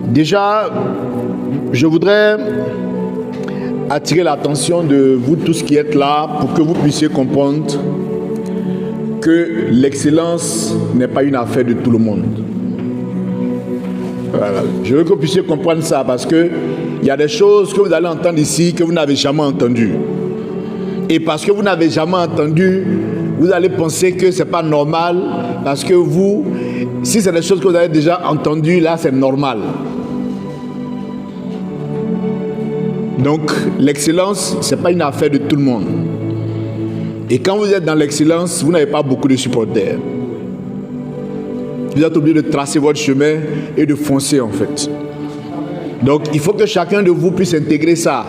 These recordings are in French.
Déjà, je voudrais attirer l'attention de vous tous qui êtes là pour que vous puissiez comprendre que l'excellence n'est pas une affaire de tout le monde. Voilà. Je veux que vous puissiez comprendre ça parce qu'il y a des choses que vous allez entendre ici que vous n'avez jamais entendues. Et parce que vous n'avez jamais entendu, vous allez penser que ce n'est pas normal parce que vous, si c'est des choses que vous avez déjà entendues, là c'est normal. Donc l'excellence, ce n'est pas une affaire de tout le monde. Et quand vous êtes dans l'excellence, vous n'avez pas beaucoup de supporters. Vous êtes obligé de tracer votre chemin et de foncer en fait. Donc il faut que chacun de vous puisse intégrer ça.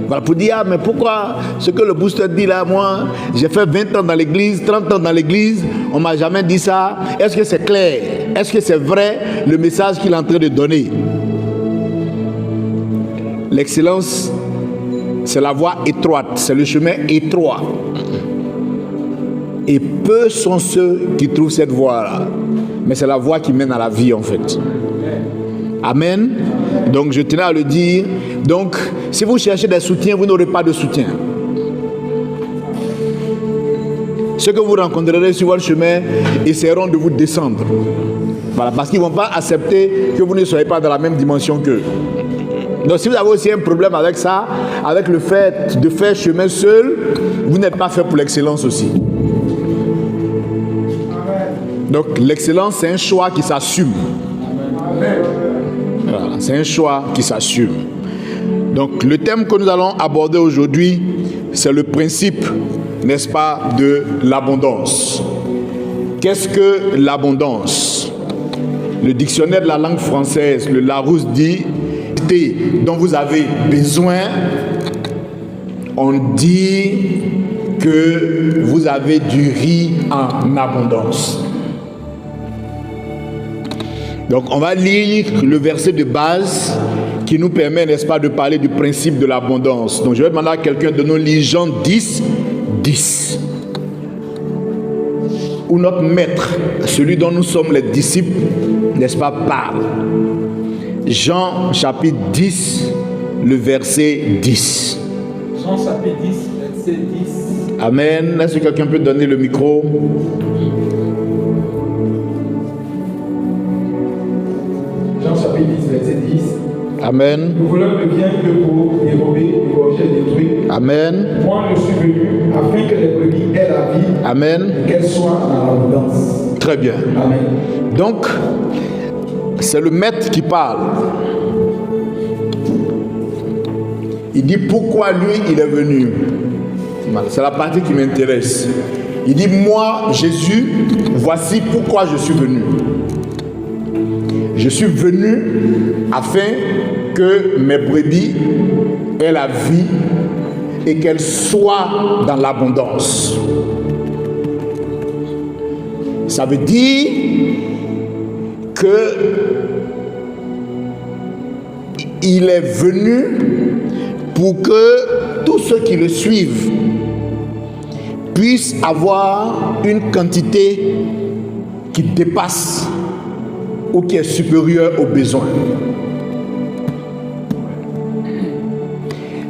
Voilà, pour dire, ah, mais pourquoi ce que le booster dit là, moi, j'ai fait 20 ans dans l'église, 30 ans dans l'église, on ne m'a jamais dit ça. Est-ce que c'est clair? Est-ce que c'est vrai le message qu'il est en train de donner? L'excellence, c'est la voie étroite, c'est le chemin étroit. Et peu sont ceux qui trouvent cette voie-là. Mais c'est la voie qui mène à la vie en fait. Amen. Donc je tenais à le dire. Donc si vous cherchez des soutiens, vous n'aurez pas de soutien. Ceux que vous rencontrerez sur votre chemin essaieront de vous descendre. Voilà, parce qu'ils ne vont pas accepter que vous ne soyez pas dans la même dimension qu'eux. Donc si vous avez aussi un problème avec ça, avec le fait de faire chemin seul, vous n'êtes pas fait pour l'excellence aussi. Donc l'excellence, c'est un choix qui s'assume. Voilà, c'est un choix qui s'assume. Donc le thème que nous allons aborder aujourd'hui, c'est le principe, n'est-ce pas, de l'abondance. Qu'est-ce que l'abondance? Le dictionnaire de la langue française, le Larousse dit dont vous avez besoin, on dit que vous avez du riz en abondance. Donc on va lire le verset de base qui nous permet, n'est-ce pas, de parler du principe de l'abondance. Donc je vais demander à quelqu'un de nous lire Jean 10, 10. Où notre maître, celui dont nous sommes les disciples, n'est-ce pas, parle. Jean chapitre 10, le verset 10. Jean chapitre 10, verset 10. Amen. Est-ce que quelqu'un peut donner le micro? Jean chapitre 10, verset 10. Amen. Le voleur ne vient que pour dérober, égorger, détruire. Amen. Moi je suis venu afin que les brebis aient la vie. Amen. Et qu'elles soient dans l'abondance. Très bien. Amen. Donc, c'est le maître qui parle. Il dit pourquoi lui il est venu. C'est la partie qui m'intéresse. Il dit moi Jésus, voici pourquoi je suis venu. Je suis venu afin que mes brebis aient la vie et qu'elles soient dans l'abondance. Ça veut dire que il est venu pour que tous ceux qui le suivent puissent avoir une quantité qui dépasse ou qui est supérieure aux besoins.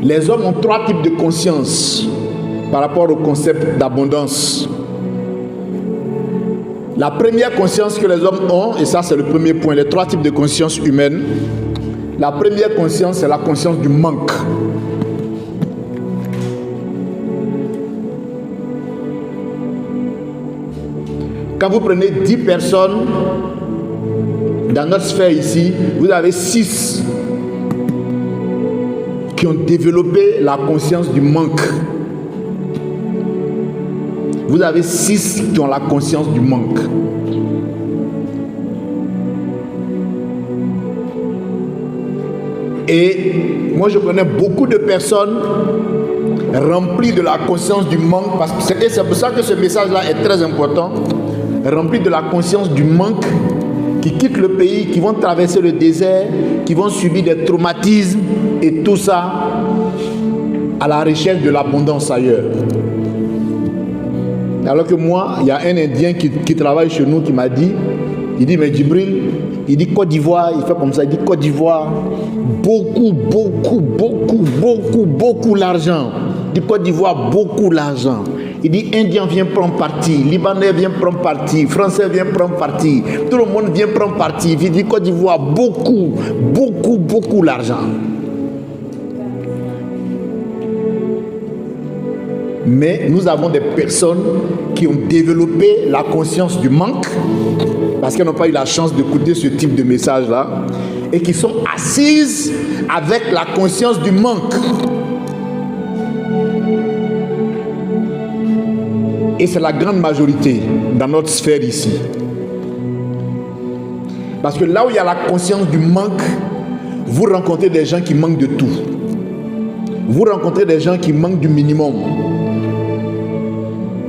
Les hommes ont trois types de conscience par rapport au concept d'abondance. La première conscience que les hommes ont, et ça c'est le premier point, les trois types de conscience humaine. La première conscience, c'est la conscience du manque. Quand vous prenez 10 personnes dans notre sphère ici, vous avez 6 qui ont développé la conscience du manque. Vous avez 6 qui ont la conscience du manque. Et moi je connais beaucoup de personnes remplies de la conscience du manque, parce que c'est pour ça que ce message-là est très important, remplies de la conscience du manque, qui quittent le pays, qui vont traverser le désert, qui vont subir des traumatismes et tout ça à la recherche de l'abondance ailleurs. Alors que moi, il y a un Indien qui travaille chez nous qui m'a dit, il dit, mais Djibril, Il dit Côte d'Ivoire, il fait comme ça, il dit Côte d'Ivoire, beaucoup l'argent. Il dit Côte d'Ivoire, beaucoup l'argent. Il dit Indien vient prendre parti, Libanais vient prendre parti, Français vient prendre parti, tout le monde vient prendre parti. Il dit Côte d'Ivoire, beaucoup l'argent. Mais nous avons des personnes qui ont développé la conscience du manque parce qu'elles n'ont pas eu la chance d'écouter ce type de message-là et qui sont assises avec la conscience du manque. Et c'est la grande majorité dans notre sphère ici. Parce que là où il y a la conscience du manque, vous rencontrez des gens qui manquent de tout. Vous rencontrez des gens qui manquent du minimum.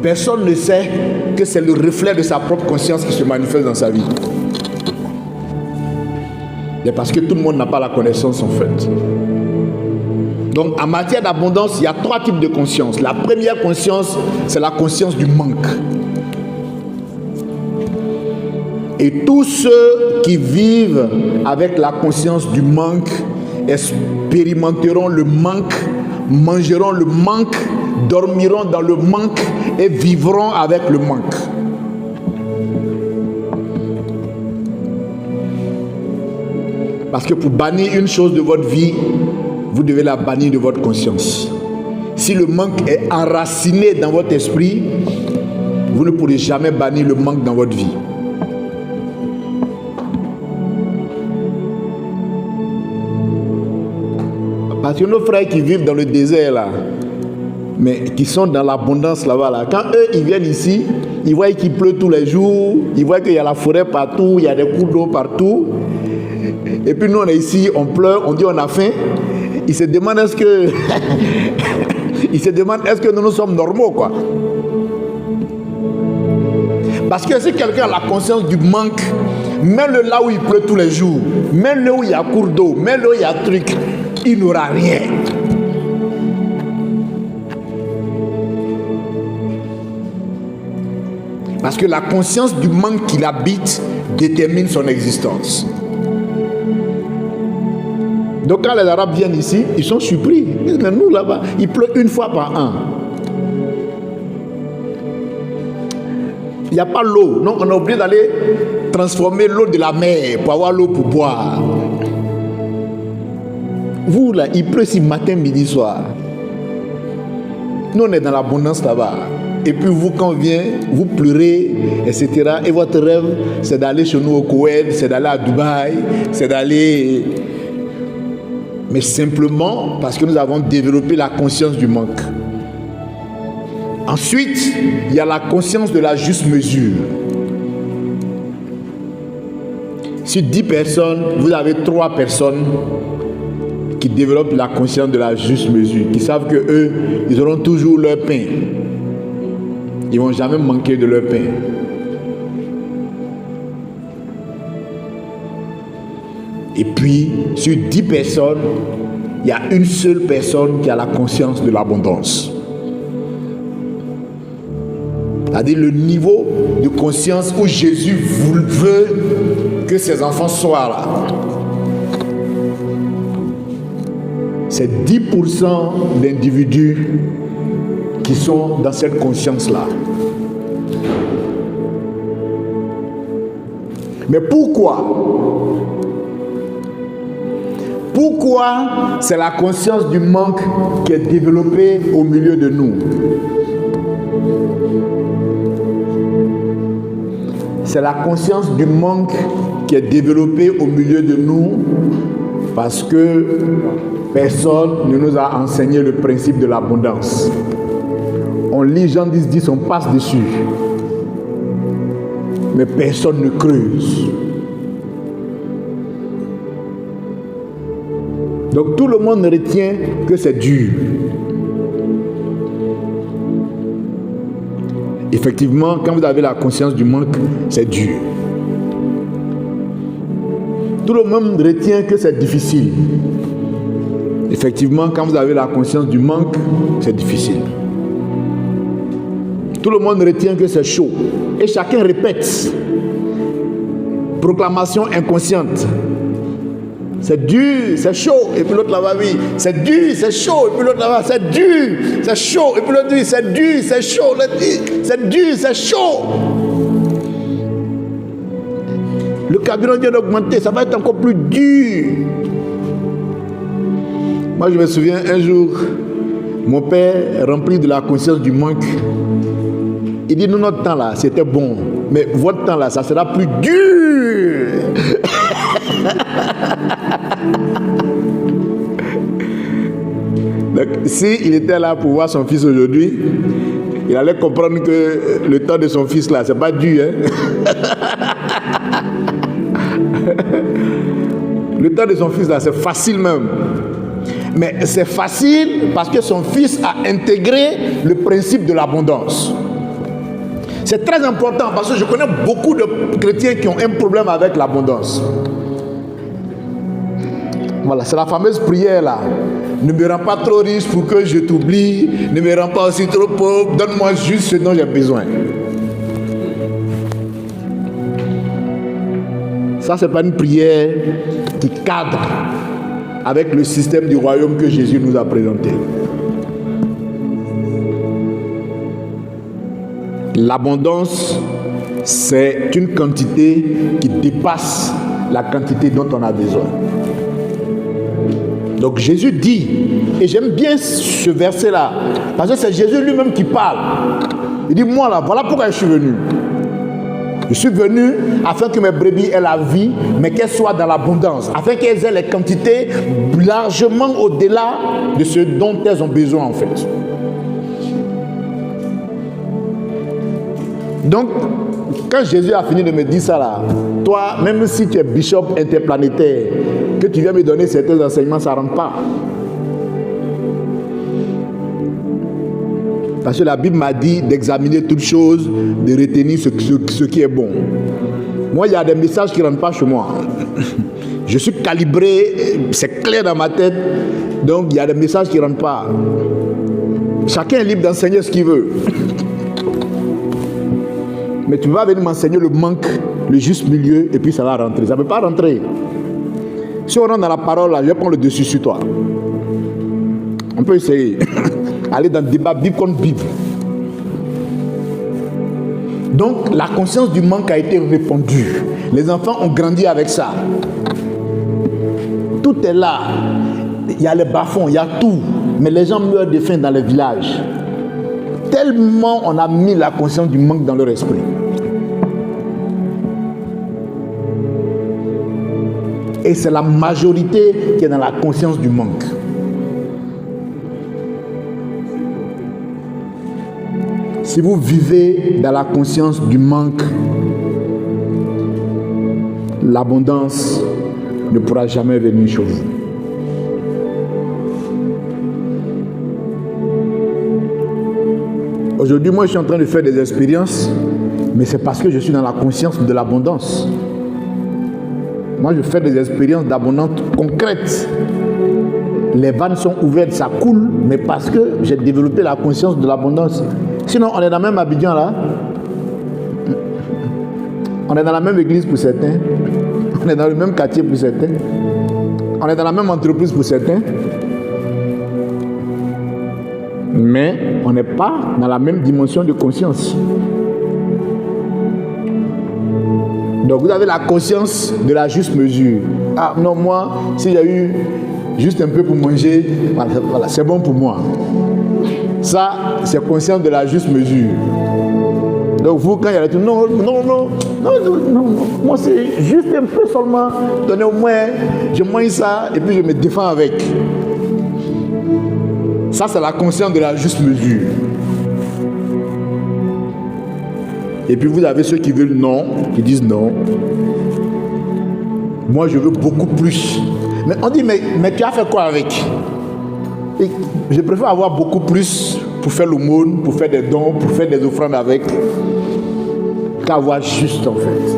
Personne ne sait que c'est le reflet de sa propre conscience qui se manifeste dans sa vie. C'est parce que tout le monde n'a pas la connaissance en fait. Donc en matière d'abondance, il y a 3 types de conscience. La première conscience, c'est la conscience du manque. Et tous ceux qui vivent avec la conscience du manque expérimenteront le manque, mangeront le manque, dormiront dans le manque et vivront avec le manque. Parce que pour bannir une chose de votre vie, vous devez la bannir de votre conscience. Si le manque est enraciné dans votre esprit, vous ne pourrez jamais bannir le manque dans votre vie. Parce que nos frères qui vivent dans le désert là, mais qui sont dans l'abondance là-bas, là, quand eux ils viennent ici, ils voient qu'il pleut tous les jours, ils voient qu'il y a la forêt partout, il y a des cours d'eau partout. Et puis nous on est ici, on pleure, on dit on a faim. Ils se demandent est-ce que nous sommes normaux quoi. Parce que si quelqu'un a la conscience du manque, mets-le là où il pleut tous les jours, mets-le où il y a cours d'eau, mets-le où il y a truc, il n'aura rien. Parce que la conscience du manque qu'il habite détermine son existence. Donc quand les Arabes viennent ici, ils sont surpris. Ils disent, mais nous là-bas, il pleut une fois par an. Il n'y a pas l'eau. Non, on est obligé d'aller transformer l'eau de la mer pour avoir l'eau pour boire. Vous là, il pleut si matin, midi, soir. Nous on est dans l'abondance là-bas. Et puis vous, quand on vient, vous pleurez, etc. Et votre rêve, c'est d'aller chez nous au Koweït, c'est d'aller à Dubaï, c'est d'aller... Mais simplement parce que nous avons développé la conscience du manque. Ensuite, il y a la conscience de la juste mesure. Sur 10 personnes, vous avez 3 personnes qui développent la conscience de la juste mesure, qui savent que eux, ils auront toujours leur pain. Ils ne vont jamais manquer de leur pain. Et puis, sur 10 personnes, il y a une seule personne qui a la conscience de l'abondance. C'est-à-dire le niveau de conscience où Jésus veut que ses enfants soient là. C'est 10% d'individus qui sont dans cette conscience-là. Mais pourquoi? Pourquoi c'est la conscience du manque qui est développée au milieu de nous? C'est la conscience du manque qui est développée au milieu de nous parce que personne ne nous a enseigné le principe de l'abondance. On lit Jean 10, on passe dessus. Mais personne ne creuse. Donc tout le monde retient que c'est dur. Effectivement, quand vous avez la conscience du manque, c'est dur. Tout le monde retient que c'est difficile. Effectivement, quand vous avez la conscience du manque, c'est difficile. Tout le monde retient que c'est chaud. Et chacun répète. Proclamation inconsciente. C'est dur, c'est chaud. Et puis l'autre là-bas, oui. C'est dur, c'est chaud. Et puis l'autre là-bas, c'est dur, c'est chaud. Et puis l'autre dit, c'est dur, c'est chaud. C'est dur, c'est chaud. Le carburant vient d'augmenter, ça va être encore plus dur. Moi, je me souviens un jour, mon père, rempli de la conscience du manque, il dit, nous, notre temps là, c'était bon. Mais votre temps là, ça sera plus dur. Donc, s'il était là pour voir son fils aujourd'hui, il allait comprendre que le temps de son fils là, c'est pas dur. Hein? Le temps de son fils là, c'est facile même. Mais c'est facile parce que son fils a intégré le principe de l'abondance. C'est très important parce que je connais beaucoup de chrétiens qui ont un problème avec l'abondance. Voilà, c'est la fameuse prière là. Ne me rends pas trop riche pour que je t'oublie. Ne me rends pas aussi trop pauvre. Donne-moi juste ce dont j'ai besoin. Ça, c'est pas une prière qui cadre avec le système du royaume que Jésus nous a présenté. L'abondance, c'est une quantité qui dépasse la quantité dont on a besoin. Donc Jésus dit, et j'aime bien ce verset-là, parce que c'est Jésus lui-même qui parle. Il dit, moi là, voilà pourquoi je suis venu. Je suis venu afin que mes brebis aient la vie, mais qu'elles soient dans l'abondance, afin qu'elles aient les quantités largement au-delà de ce dont elles ont besoin en fait. Donc, quand Jésus a fini de me dire ça là, toi, même si tu es bishop interplanétaire, que tu viens me donner certains enseignements, ça ne rentre pas. Parce que la Bible m'a dit d'examiner toutes choses, de retenir ce qui est bon. Moi, il y a des messages qui ne rentrent pas chez moi. Je suis calibré, c'est clair dans ma tête, donc il y a des messages qui ne rentrent pas. Chacun est libre d'enseigner ce qu'il veut. Mais tu vas venir m'enseigner le manque, le juste milieu, et puis ça va rentrer. Ça ne peut pas rentrer. Si on rentre dans la parole, là, je vais prendre le dessus sur toi. On peut essayer. Aller dans le débat Bible contre Bible. Donc, la conscience du manque a été répandue. Les enfants ont grandi avec ça. Tout est là. Il y a les bas-fonds, il y a tout. Mais les gens meurent de faim dans les villages. Tellement on a mis la conscience du manque dans leur esprit. Et c'est la majorité qui est dans la conscience du manque. Si vous vivez dans la conscience du manque, l'abondance ne pourra jamais venir chez vous. Aujourd'hui, moi, je suis en train de faire des expériences, mais c'est parce que je suis dans la conscience de l'abondance. Moi, je fais des expériences d'abondance concrètes. Les vannes sont ouvertes, ça coule, mais parce que j'ai développé la conscience de l'abondance. Sinon, on est dans le même Abidjan là. On est dans la même église pour certains. On est dans le même quartier pour certains. On est dans la même entreprise pour certains. Mais on n'est pas dans la même dimension de conscience. Donc vous avez la conscience de la juste mesure. Ah non, moi, si j'ai eu juste un peu pour manger, voilà, c'est bon pour moi. Ça, c'est conscience de la juste mesure. Donc vous, quand il y a tout, non, moi c'est juste un peu seulement, donnez au moins, je mange ça et puis je me défends avec. Ça, c'est la conscience de la juste mesure. Et puis vous avez ceux qui veulent non, qui disent non. Moi, je veux beaucoup plus. Mais on dit, mais tu as fait quoi avec? Et je préfère avoir beaucoup plus pour faire l'aumône, pour faire des dons, pour faire des offrandes avec, qu'avoir juste en fait.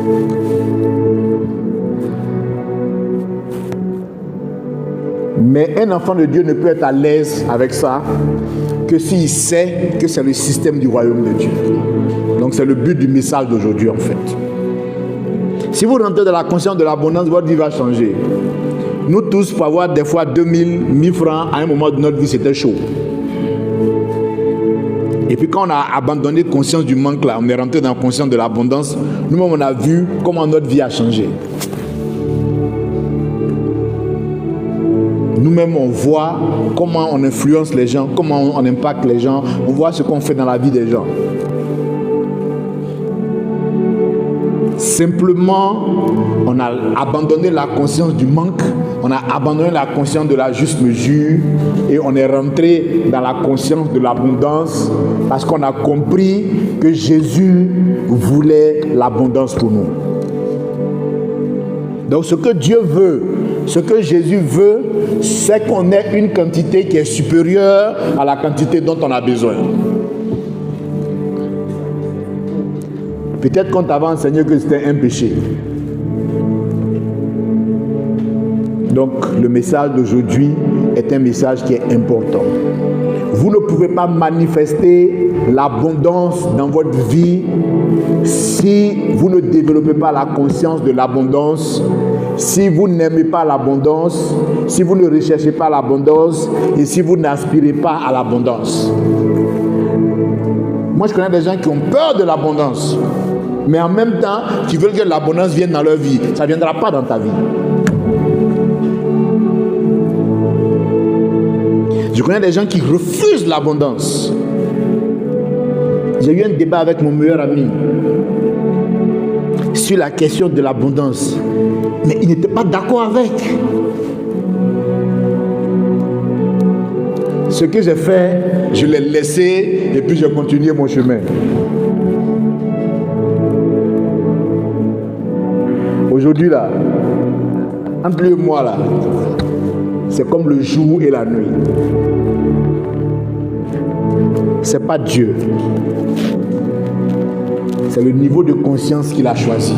Mais un enfant de Dieu ne peut être à l'aise avec ça que s'il sait que c'est le système du royaume de Dieu. Donc c'est le but du message d'aujourd'hui en fait. Si vous rentrez dans la conscience de l'abondance, votre vie va changer. Nous tous, pour avoir des fois 2000, 1000 francs, à un moment de notre vie, c'était chaud. Et puis quand on a abandonné conscience du manque, là, on est rentré dans la conscience de l'abondance, nous-mêmes, on a vu comment notre vie a changé. Nous-mêmes, on voit comment on influence les gens, comment on impacte les gens, on voit ce qu'on fait dans la vie des gens. Simplement, on a abandonné la conscience du manque, on a abandonné la conscience de la juste mesure et on est rentré dans la conscience de l'abondance parce qu'on a compris que Jésus voulait l'abondance pour nous. Donc ce que Dieu veut, ce que Jésus veut, c'est qu'on ait une quantité qui est supérieure à la quantité dont on a besoin. Peut-être qu'on t'avait enseigné que c'était un péché. Donc, le message d'aujourd'hui est un message qui est important. Vous ne pouvez pas manifester l'abondance dans votre vie si vous ne développez pas la conscience de l'abondance, si vous n'aimez pas l'abondance, si vous ne recherchez pas l'abondance et si vous n'aspirez pas à l'abondance. Moi, je connais des gens qui ont peur de l'abondance, mais en même temps, qui veulent que l'abondance vienne dans leur vie. Ça ne viendra pas dans ta vie. Je connais des gens qui refusent l'abondance. J'ai eu un débat avec mon meilleur ami sur la question de l'abondance, mais il n'était pas d'accord avec. Ce que j'ai fait, je l'ai laissé et puis j'ai continué mon chemin. Aujourd'hui là, entre lui et moi là, c'est comme le jour et la nuit. C'est pas Dieu. C'est le niveau de conscience qu'il a choisi.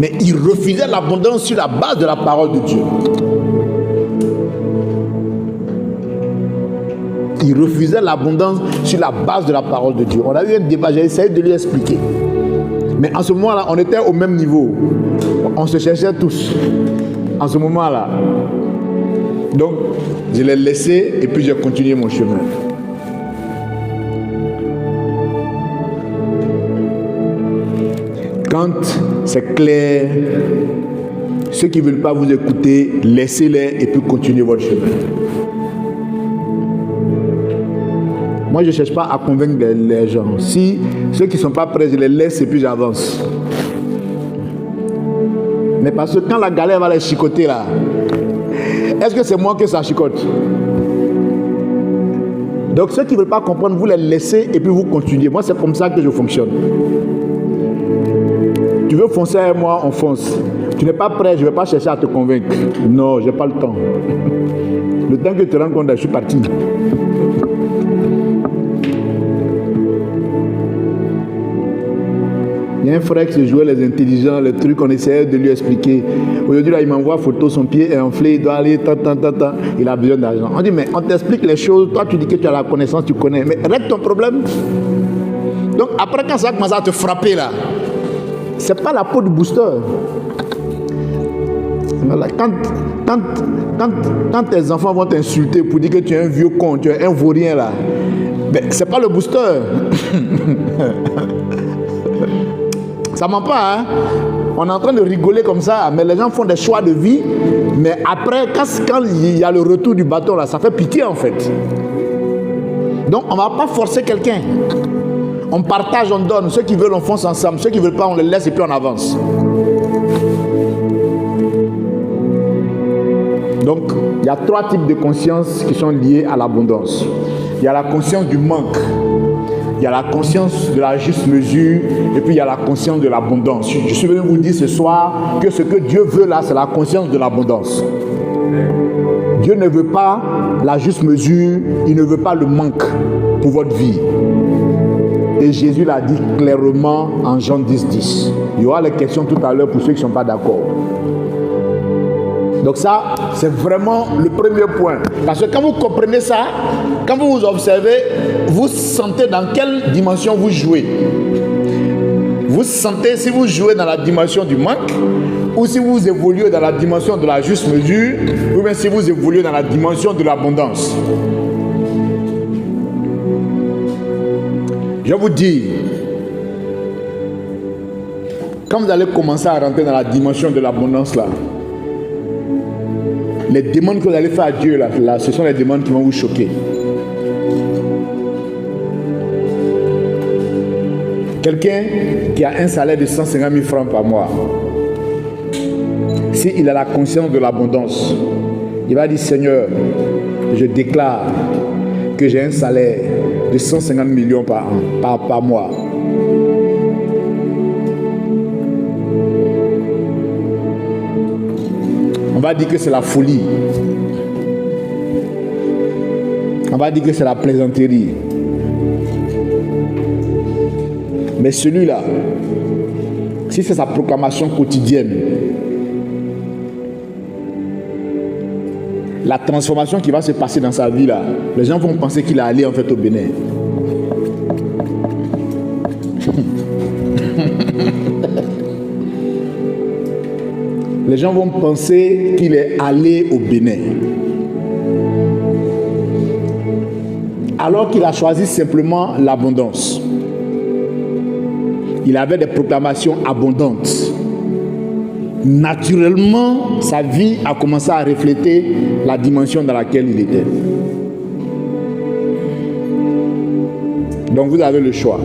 Mais il refusait l'abondance sur la base de la parole de Dieu. Il refusait l'abondance sur la base de la parole de Dieu. On a eu un débat, j'ai essayé de lui expliquer. Mais en ce moment-là, on était au même niveau. On se cherchait tous. En ce moment-là. Donc, je l'ai laissé et puis j'ai continué mon chemin. Quand c'est clair, ceux qui ne veulent pas vous écouter, laissez-les et puis continuez votre chemin. Moi, je ne cherche pas à convaincre les gens. Si ceux qui ne sont pas prêts, je les laisse et puis j'avance. Mais parce que quand la galère va les chicoter là, est-ce que c'est moi que ça chicote? Donc ceux qui ne veulent pas comprendre, vous les laissez et puis vous continuez. Moi, c'est comme ça que je fonctionne. Tu veux foncer avec moi, on fonce. Tu n'es pas prêt, je ne vais pas chercher à te convaincre. Non, je n'ai pas le temps. Le temps que tu te rends compte, je suis parti. Il y a un frère qui se jouait les intelligents, les trucs, on essayait de lui expliquer. Aujourd'hui, là, il m'envoie photo, son pied est enflé, il doit aller, il a besoin d'argent. On dit, mais on t'explique les choses, toi tu dis que tu as la connaissance, tu connais, mais règle ton problème. Donc après, quand ça commence à te frapper là, c'est pas la peau du booster. Voilà. Quand tes enfants vont t'insulter pour dire que tu es un vieux con, tu es un vaurien là, ben, c'est pas le booster. Ça ment pas, hein? On est en train de rigoler comme ça, mais les gens font des choix de vie. Mais après, quand il y a le retour du bâton, là, ça fait pitié en fait. Donc, on ne va pas forcer quelqu'un. On partage, on donne. Ceux qui veulent, on fonce ensemble. Ceux qui ne veulent pas, on les laisse et puis on avance. Donc, il y a 3 types de conscience qui sont liées à l'abondance. Il y a la conscience du manque. Il y a la conscience de la juste mesure et puis il y a la conscience de l'abondance. Je suis venu vous dire ce soir que ce que Dieu veut là, c'est la conscience de l'abondance. Dieu ne veut pas la juste mesure, il ne veut pas le manque pour votre vie. Et Jésus l'a dit clairement en Jean 10:10. Il y aura les questions tout à l'heure pour ceux qui ne sont pas d'accord. Donc ça, c'est vraiment le premier point. Parce que quand vous comprenez ça, quand vous vous observez, vous sentez dans quelle dimension vous jouez. Vous sentez si vous jouez dans la dimension du manque, ou si vous évoluez dans la dimension de la juste mesure, ou bien si vous évoluez dans la dimension de l'abondance. Je vous dis, quand vous allez commencer à rentrer dans la dimension de l'abondance là, les demandes que vous allez faire à Dieu là, ce sont les demandes qui vont vous choquer. Quelqu'un qui a un salaire de 150 000 francs par mois, s'il a la conscience de l'abondance, il va dire, Seigneur, je déclare que j'ai un salaire de 150 millions par an, par mois. On va dire que c'est la folie. On va dire que c'est la plaisanterie. Mais celui-là, si c'est sa proclamation quotidienne, la transformation qui va se passer dans sa vie là, les gens vont penser qu'il est allé en fait au Bénin. Les gens vont penser qu'il est allé au Bénin. Alors qu'il a choisi simplement l'abondance. Il avait des proclamations abondantes. Naturellement, sa vie a commencé à refléter la dimension dans laquelle il était. Donc vous avez le choix.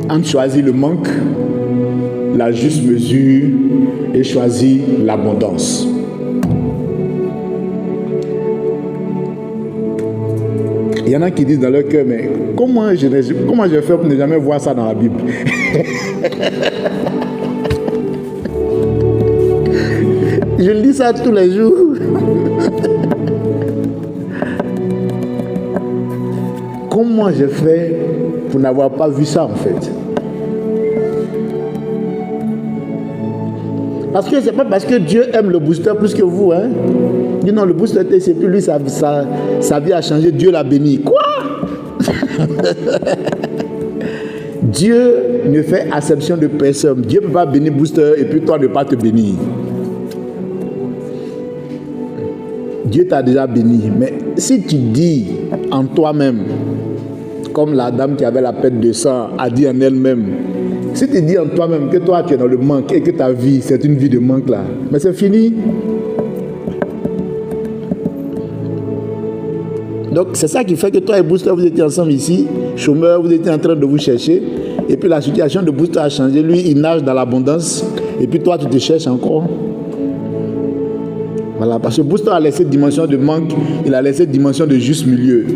Entre choisir le manque, la juste mesure et choisir l'abondance. Il y en a qui disent dans leur cœur, mais comment je fais pour ne jamais voir ça dans la Bible? Je lis ça tous les jours. Comment je fais pour n'avoir pas vu ça en fait? Parce que c'est pas parce que Dieu aime le booster plus que vous, hein. Dis non, le booster, c'est plus lui, sa vie a changé, Dieu l'a béni. Quoi? Dieu ne fait acception de personne. Dieu ne peut pas bénir booster et puis toi ne pas te bénir. Dieu t'a déjà béni. Mais si tu dis en toi-même, comme la dame qui avait la perte de sang a dit en elle-même, si tu dis en toi-même que toi tu es dans le manque et que ta vie c'est une vie de manque là, mais c'est fini. Donc c'est ça qui fait que toi et Booster vous étiez ensemble ici, chômeur, vous étiez en train de vous chercher, et puis la situation de Booster a changé, lui il nage dans l'abondance, et puis toi tu te cherches encore. Voilà, parce que Booster a laissé dimension de manque, il a laissé dimension de juste milieu.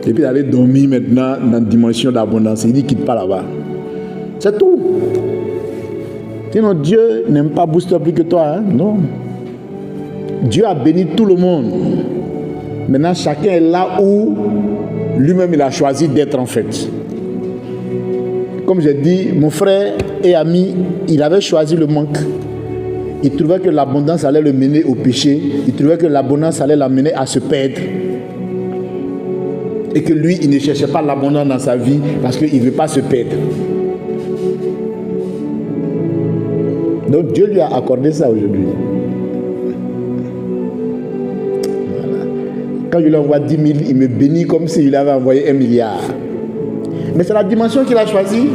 Et puis il allait dormir maintenant dans une dimension d'abondance. Il dit quitte pas là-bas. C'est tout. Sinon Dieu n'aime pas Booster plus que toi, hein? Non. Dieu a béni tout le monde. Maintenant chacun est là où lui-même il a choisi d'être en fait. Comme j'ai dit, mon frère et ami, il avait choisi le manque. Il trouvait que l'abondance allait le mener au péché. Il trouvait que l'abondance allait l'amener à se perdre. Et que lui, il ne cherchait pas l'abondance dans sa vie parce qu'il ne veut pas se perdre. Donc Dieu lui a accordé ça aujourd'hui. Voilà. Quand je lui envoie 10 000, il me bénit comme s'il avait envoyé 1 milliard. Mais c'est la dimension qu'il a choisie.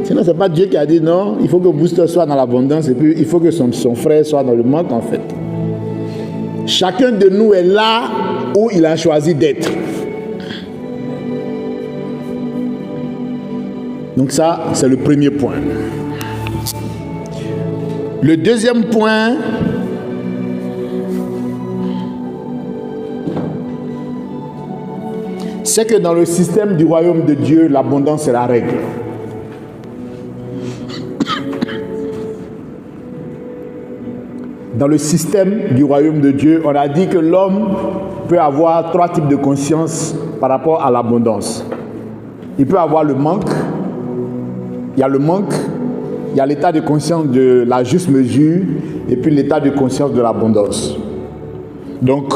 Sinon, ce n'est pas Dieu qui a dit non, il faut que Booster soit dans l'abondance et puis il faut que son frère soit dans le manque en fait. Chacun de nous est là où il a choisi d'être. Donc ça, c'est le premier point. Le deuxième point, c'est que dans le système du royaume de Dieu, l'abondance est la règle. Dans le système du royaume de Dieu, on a dit que l'homme peut avoir 3 types de conscience par rapport à l'abondance. Il peut avoir le manque, il y a le manque, il y a l'état de conscience de la juste mesure et puis l'état de conscience de l'abondance. Donc,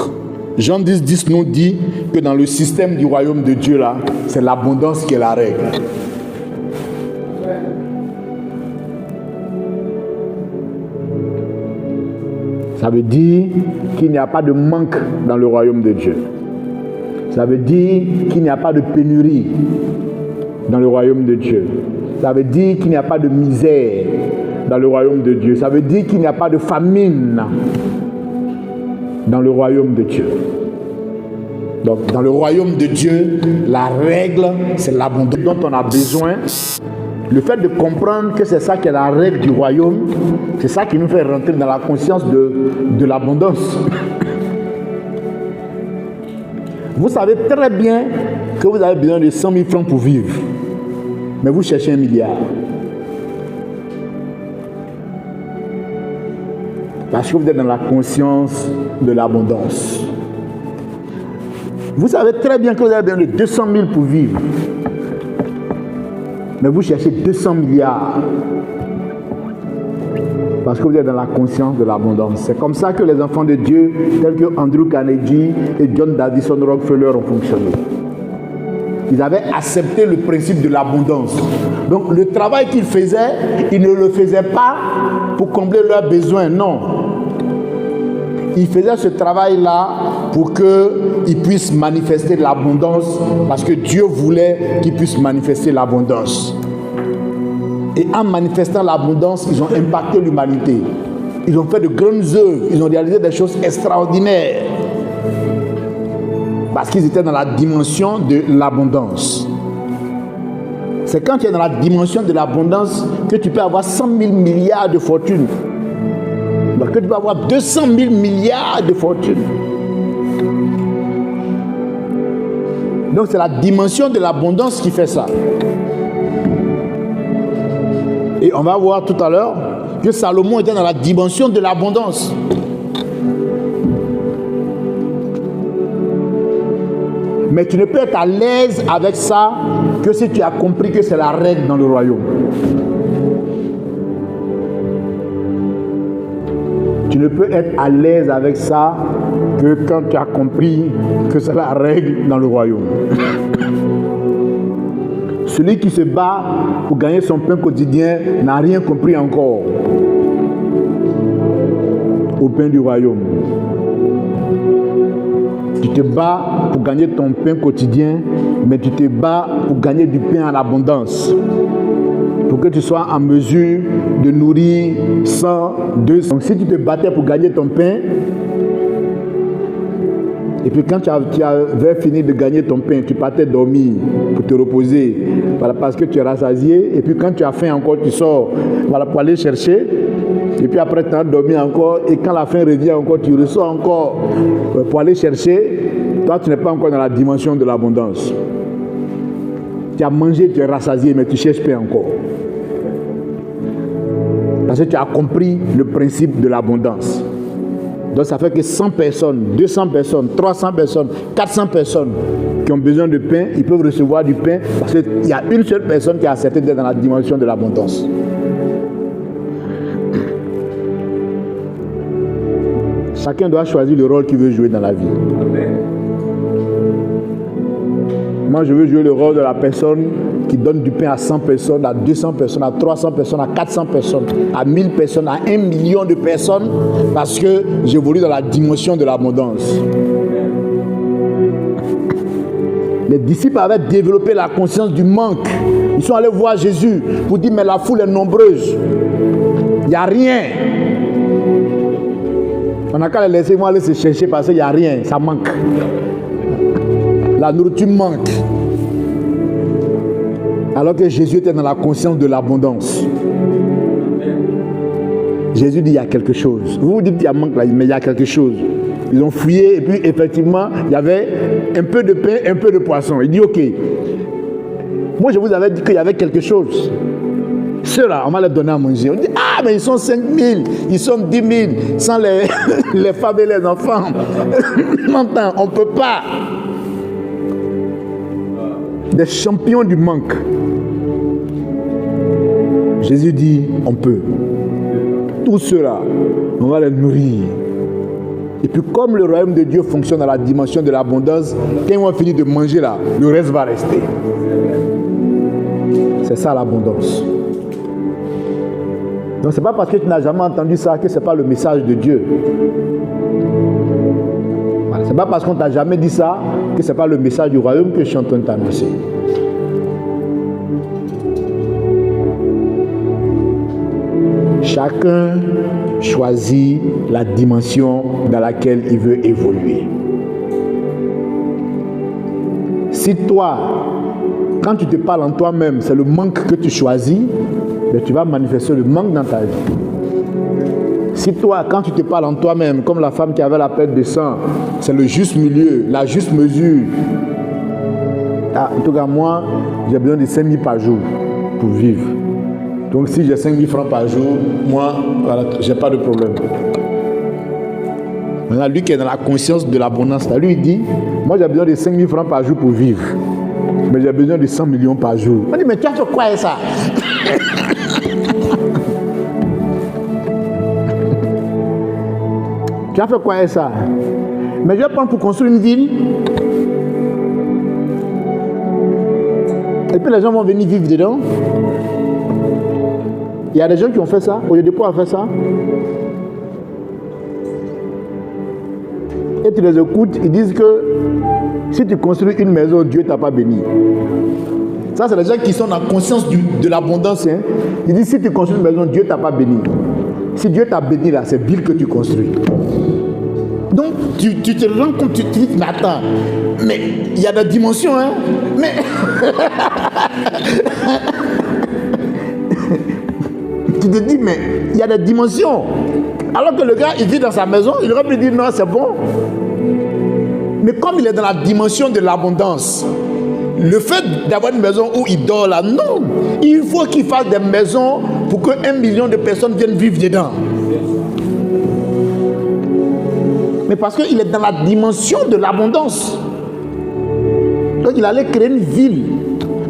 Jean 10, 10 nous dit que dans le système du royaume de Dieu, là, c'est l'abondance qui est la règle. Ça veut dire qu'il n'y a pas de manque dans le royaume de Dieu. Ça veut dire qu'il n'y a pas de pénurie dans le royaume de Dieu. Ça veut dire qu'il n'y a pas de misère dans le royaume de Dieu. Ça veut dire qu'il n'y a pas de famine dans le royaume de Dieu. Donc, dans le royaume de Dieu, la règle, c'est l'abondance dont on a besoin. Le fait de comprendre que c'est ça qui est la règle du royaume, c'est ça qui nous fait rentrer dans la conscience de l'abondance. Vous savez très bien que vous avez besoin de 100 000 francs pour vivre, mais vous cherchez 1 milliard. Parce que vous êtes dans la conscience de l'abondance. Vous savez très bien que vous avez besoin de 200 000 pour vivre, mais vous cherchez 200 milliards. Parce que vous êtes dans la conscience de l'abondance. C'est comme ça que les enfants de Dieu, tels que Andrew Carnegie et John Davison Rockefeller, ont fonctionné. Ils avaient accepté le principe de l'abondance. Donc le travail qu'ils faisaient, ils ne le faisaient pas pour combler leurs besoins, non. Ils faisaient ce travail-là pour qu'ils puissent manifester l'abondance, parce que Dieu voulait qu'ils puissent manifester l'abondance. Et en manifestant l'abondance, ils ont impacté l'humanité. Ils ont fait de grandes œuvres, ils ont réalisé des choses extraordinaires. Parce qu'ils étaient dans la dimension de l'abondance. C'est quand tu es dans la dimension de l'abondance que tu peux avoir 100 000 milliards de fortune. Donc que tu peux avoir 200 000 milliards de fortune. Donc c'est la dimension de l'abondance qui fait ça. Et on va voir tout à l'heure que Salomon était dans la dimension de l'abondance. Mais tu ne peux être à l'aise avec ça que si tu as compris que c'est la règle dans le royaume. Tu ne peux être à l'aise avec ça que quand tu as compris que c'est la règle dans le royaume. Celui qui se bat pour gagner son pain quotidien n'a rien compris encore au pain du royaume. Tu te bats pour gagner ton pain quotidien, mais tu te bats pour gagner du pain en abondance. Pour que tu sois en mesure de nourrir 100, 200. Donc si tu te battais pour gagner ton pain, et puis quand tu avais fini de gagner ton pain, tu partais dormir pour te reposer, voilà, parce que tu es rassasié. Et puis quand tu as faim encore, tu sors, voilà, pour aller chercher. Et puis après, tu as dormi encore. Et quand la faim revient encore, tu ressors encore pour aller chercher. Toi, tu n'es pas encore dans la dimension de l'abondance. Tu as mangé, tu es rassasié, mais tu ne cherches pas encore. Parce que tu as compris le principe de l'abondance. Donc ça fait que 100 personnes, 200 personnes, 300 personnes, 400 personnes qui ont besoin de pain, ils peuvent recevoir du pain parce qu'il y a une seule personne qui a accepté d'être dans la dimension de l'abondance. Chacun doit choisir le rôle qu'il veut jouer dans la vie. Moi, je veux jouer le rôle de la personne qui donne du pain à 100 personnes, à 200 personnes, à 300 personnes, à 400 personnes, à 1000 personnes, à 1 million de personnes, parce que j'évolue dans la dimension de l'abondance. Les disciples avaient développé la conscience du manque. Ils sont allés voir Jésus pour dire, mais la foule est nombreuse. Il n'y a rien. On n'a qu'à les laisser aller se chercher parce qu'il n'y a rien, ça manque. La nourriture manque. Alors que Jésus était dans la conscience de l'abondance. Jésus dit, il y a quelque chose. Vous vous dites qu'il y a manque là, mais il y a quelque chose. Ils ont fouillé et puis effectivement, il y avait un peu de pain, un peu de poisson. Il dit, ok. Moi, je vous avais dit qu'il y avait quelque chose. Ceux-là, on va leur donner à manger. On dit, ah, mais ils sont 5 000, ils sont 10 000, sans les femmes et les enfants. Maintenant, on ne peut pas. Des champions du manque. Jésus dit, on peut. Tous ceux-là, on va les nourrir. Et puis comme le royaume de Dieu fonctionne dans la dimension de l'abondance, quand ils vont finir de manger là, le reste va rester. C'est ça l'abondance. Donc c'est pas parce que tu n'as jamais entendu ça que c'est pas le message de Dieu. Voilà. C'est pas parce qu'on t'a jamais dit ça que c'est pas le message du royaume que je suis en train de t'annoncer. Chacun choisit la dimension dans laquelle il veut évoluer. Si toi, quand tu te parles en toi-même, c'est le manque que tu choisis, ben tu vas manifester le manque dans ta vie. Si toi, quand tu te parles en toi-même, comme la femme qui avait la perte de sang, c'est le juste milieu, la juste mesure. Ah, en tout cas, moi, j'ai besoin de 5 000 par jour pour vivre. Donc si j'ai 5 000 francs par jour, moi, voilà, je n'ai pas de problème. Maintenant, lui qui est dans la conscience de l'abondance, lui il dit, moi j'ai besoin de 5 000 francs par jour pour vivre. Mais j'ai besoin de 100 millions par jour. On dit, mais tu as fait quoi avec ça? Tu as fait quoi avec ça? Mais je vais prendre pour construire une ville. Et puis les gens vont venir vivre dedans. Il y a des gens qui ont fait ça, au lieu de pouvoir faire ça. Et tu les écoutes, ils disent que si tu construis une maison, Dieu ne t'a pas béni. Ça, c'est les gens qui sont dans la conscience de l'abondance. Hein. Ils disent si tu construis une maison, Dieu ne t'a pas béni. Si Dieu t'a béni, là, c'est ville que tu construis. Donc, tu te rends compte, tu te dis, mais attends, mais il y a des dimensions, hein. Mais. Tu te dis, mais il y a des dimensions. Alors que le gars, il vit dans sa maison, il aurait pu dire, non, c'est bon. Mais comme il est dans la dimension de l'abondance, le fait d'avoir une maison où il dort là, non. Il faut qu'il fasse des maisons pour que 1 million de personnes viennent vivre dedans. Mais parce qu'il est dans la dimension de l'abondance. Donc il allait créer une ville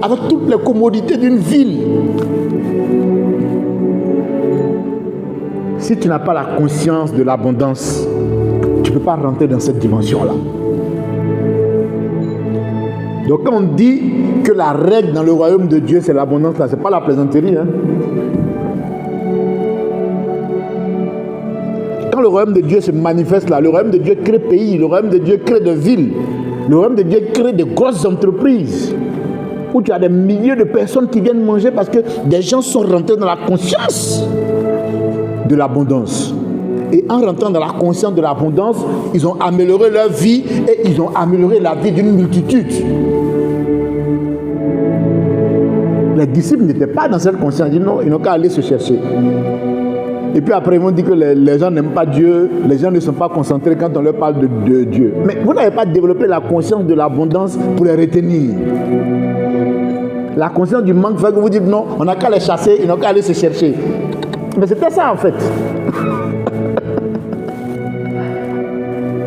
avec toutes les commodités d'une ville. Si tu n'as pas la conscience de l'abondance, tu ne peux pas rentrer dans cette dimension-là. Donc quand on dit que la règle dans le royaume de Dieu, c'est l'abondance, là, ce n'est pas la plaisanterie. Hein? Quand le royaume de Dieu se manifeste là, le royaume de Dieu crée pays, le royaume de Dieu crée des villes, le royaume de Dieu crée de grosses entreprises où tu as des milliers de personnes qui viennent manger parce que des gens sont rentrés dans la conscience de l'abondance. Et en rentrant dans la conscience de l'abondance, ils ont amélioré leur vie et ils ont amélioré la vie d'une multitude. Les disciples n'étaient pas dans cette conscience. Ils disent non, ils n'ont qu'à aller se chercher. Et puis après, ils vont dire que les gens n'aiment pas Dieu, les gens ne sont pas concentrés quand on leur parle de Dieu. Mais vous n'avez pas développé la conscience de l'abondance pour les retenir. La conscience du manque fait que vous dites non, on n'a qu'à les chasser, ils n'ont qu'à aller se chercher. Mais c'était ça en fait.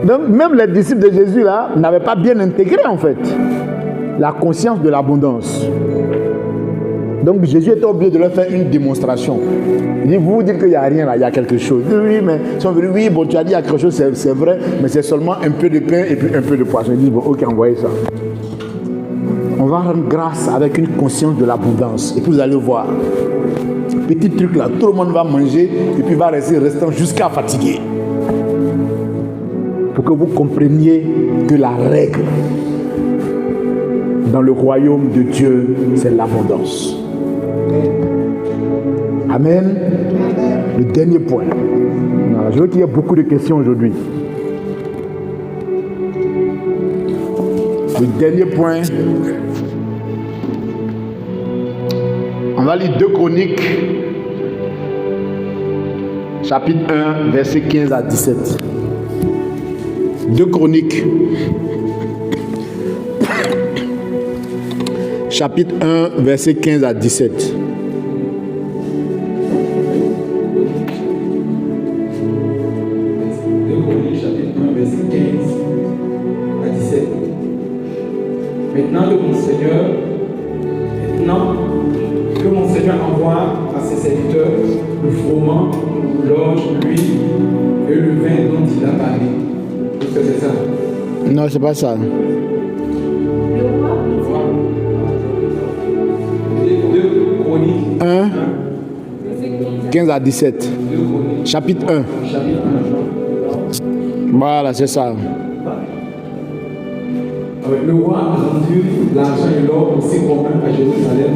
Donc même les disciples de Jésus là n'avaient pas bien intégré en fait la conscience de l'abondance. Donc Jésus était obligé de leur faire une démonstration. Il dit, vous dites qu'il n'y a rien là, il y a quelque chose. Oui, mais oui, bon, tu as dit il y a quelque chose, c'est vrai, mais c'est seulement un peu de pain et puis un peu de poisson. Ils disent, bon, ok, envoyez ça. On va rendre grâce avec une conscience de l'abondance. Et puis vous allez voir. Petit truc là, tout le monde va manger et puis va rester restant jusqu'à fatiguer. Pour que vous compreniez que la règle dans le royaume de Dieu, c'est l'abondance. Amen. Le dernier point. Alors, je veux qu'il y ait beaucoup de questions aujourd'hui. Le dernier point. On va lire 2 Chroniques, chapitre 1, verset 15 à 17. 2 Chroniques, chapitre 1, verset 15 à 17. Maintenant que mon Seigneur envoie à ses serviteurs le froment, l'orge, l'huile et le vin dont il a parlé. Non, c'est pas ça. 2 Chroniques 1, 15 à 17. Chapitre 1. Voilà, c'est ça. Le roi a rendu l'argent et l'or aussi commun à Jérusalem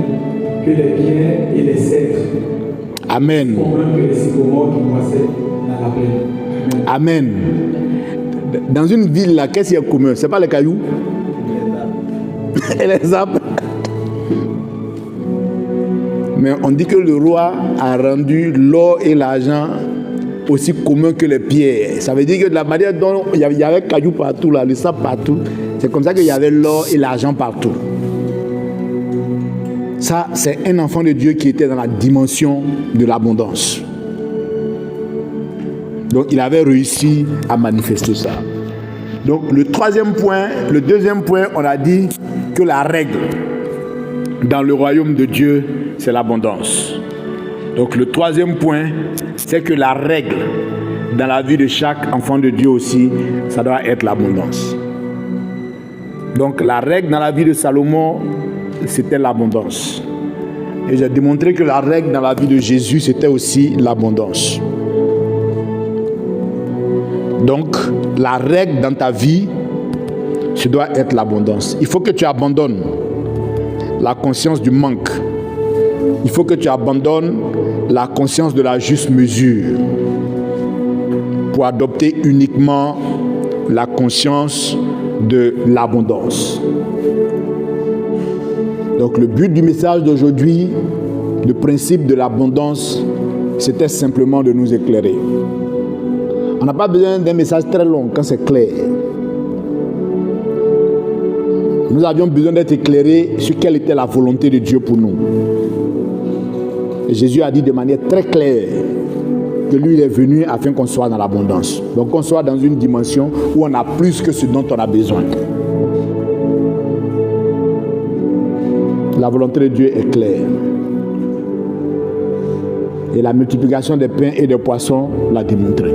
que les pierres et les cèdres. Amen. Commun que les sycomores qui moissaient dans la plaine. Amen. Dans une ville, là, qu'est-ce qu'il y a commun? Ce n'est pas les cailloux et les arbres. Mais on dit que le roi a rendu l'or et l'argent aussi commun que les pierres. Ça veut dire que de la manière dont il y avait cailloux partout, là, le sable partout, c'est comme ça qu'il y avait l'or et l'argent partout. Ça, c'est un enfant de Dieu qui était dans la dimension de l'abondance. Donc, il avait réussi à manifester ça. Donc, le deuxième point, on a dit que la règle dans le royaume de Dieu, c'est l'abondance. Donc, le troisième point, c'est que la règle dans la vie de chaque enfant de Dieu aussi, ça doit être l'abondance. Donc, la règle dans la vie de Salomon, c'était l'abondance. Et j'ai démontré que la règle dans la vie de Jésus, c'était aussi l'abondance. Donc, la règle dans ta vie, ce doit être l'abondance. Il faut que tu abandonnes la conscience du manque. Il faut que tu abandonnes la conscience de la juste mesure pour adopter uniquement la conscience de l'abondance. Donc, le but du message d'aujourd'hui, le principe de l'abondance, c'était simplement de nous éclairer. On n'a pas besoin d'un message très long quand c'est clair. Nous avions besoin d'être éclairés sur quelle était la volonté de Dieu pour nous. Et Jésus a dit de manière très claire que lui, il est venu afin qu'on soit dans l'abondance. Donc qu'on soit dans une dimension où on a plus que ce dont on a besoin. La volonté de Dieu est claire. Et la multiplication des pains et des poissons l'a démontré.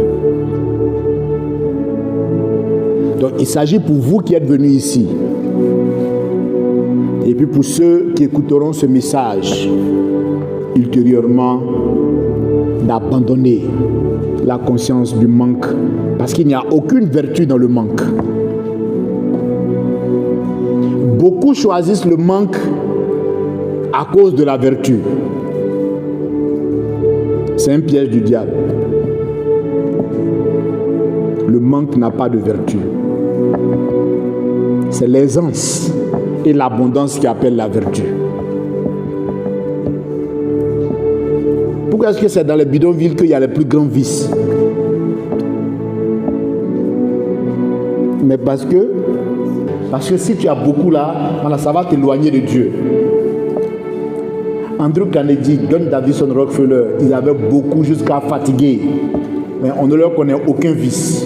Donc il s'agit pour vous qui êtes venus ici, et puis pour ceux qui écouteront ce message ultérieurement, d'abandonner la conscience du manque, parce qu'il n'y a aucune vertu dans le manque. Beaucoup choisissent le manque à cause de la vertu. C'est un piège du diable. Le manque n'a pas de vertu. C'est l'aisance et l'abondance qui appellent la vertu. Pourquoi est-ce que c'est dans les bidonvilles qu'il y a les plus grands vices? Mais parce que si tu as beaucoup là, ça va t'éloigner de Dieu. Andrew Carnegie, John Davison Rockefeller, ils avaient beaucoup jusqu'à fatiguer. Mais on ne leur connaît aucun vice.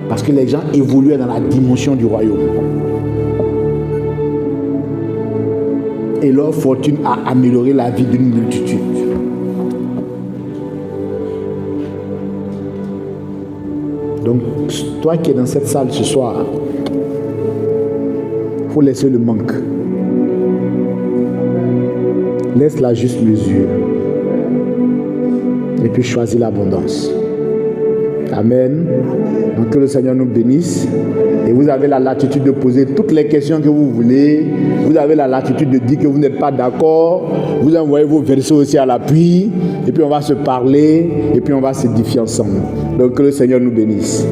Parce que les gens évoluaient dans la dimension du royaume. Et leur fortune a amélioré la vie d'une multitude. Donc, toi qui es dans cette salle ce soir, il faut laisser le manque. Laisse la juste mesure. Et puis choisis l'abondance. Amen. Donc que le Seigneur nous bénisse. Et vous avez la latitude de poser toutes les questions que vous voulez. Vous avez la latitude de dire que vous n'êtes pas d'accord. Vous envoyez vos versets aussi à l'appui. Et puis on va se parler. Et puis on va s'édifier ensemble. Donc que le Seigneur nous bénisse.